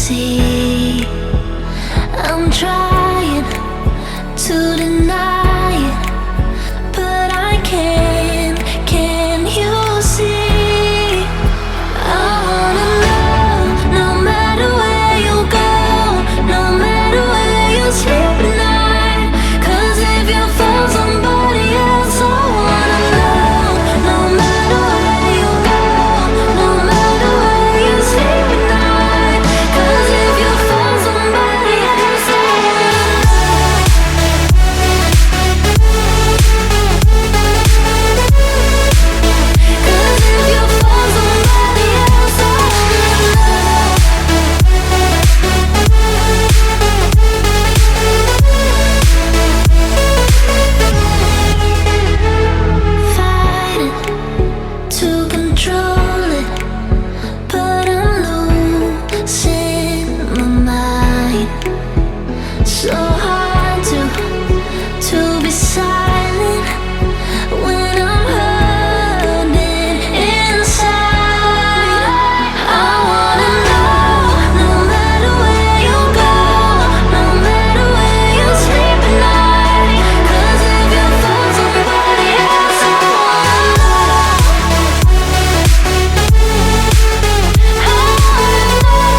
see. I'm trying to deny it, but I can't. Can you see? I wanna know, no matter where you go, no matter where you sleep at night. 'Cause if you found somebody else, I wanna know, no matter where you go, no matter where you sleep at night. 'Cause if you found somebody else, I wanna know. 'Cause if you found somebody else, I wanna know. Fighting to control it, but I'm losing my mind. So hard to be silent when I'm hurting inside. I wanna know, no matter where you go, no matter where you sleep at night. 'Cause if you found somebody else, I wanna know. I wanna know.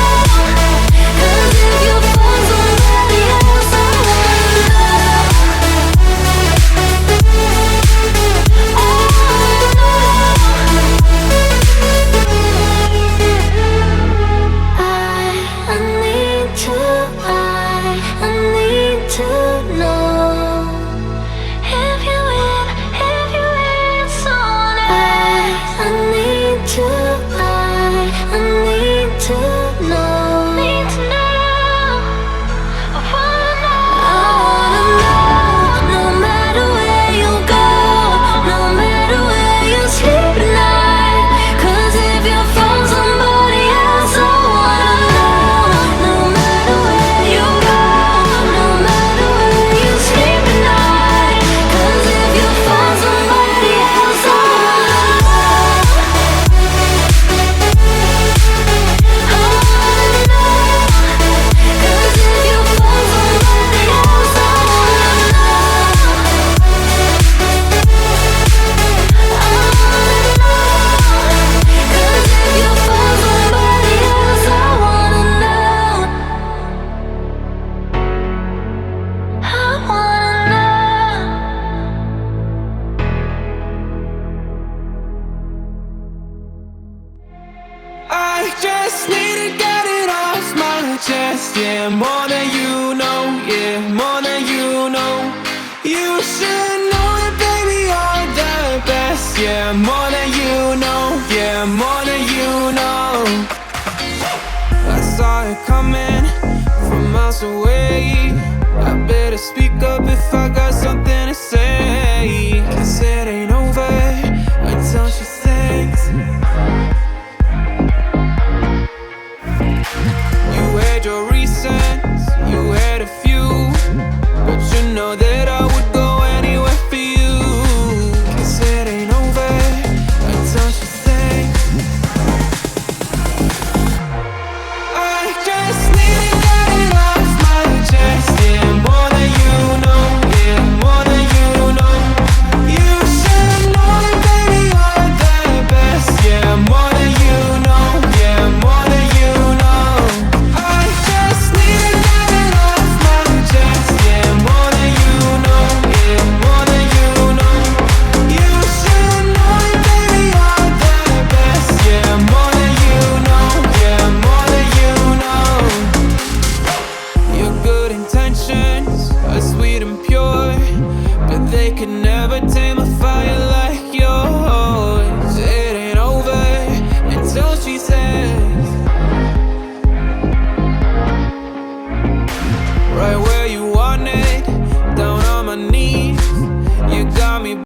'Cause if you found somebody else, I wanna I need to know if you're in someone else. I need to know. I wanna know, no matter where you go, no matter where you sleep at night. 'Cause if you found somebody else, I wanna know, no matter where you go, no matter where you sleep at night. 'Cause if you found somebody else, I wanna know. I wanna know. 'Cause if you found somebody else, I wanna know. I wanna know. 'Cause if you found somebody else, I wanna know. I wanna know. I just need to get it off my chest. Yeah, more than you know. Yeah, more than you know. You should know it, baby, you're the best. Yeah, more than you know. Yeah, more than you know. I saw it coming from miles away. I better speak up if I got something to say. 'Cause it ain't over until she thinks. You had your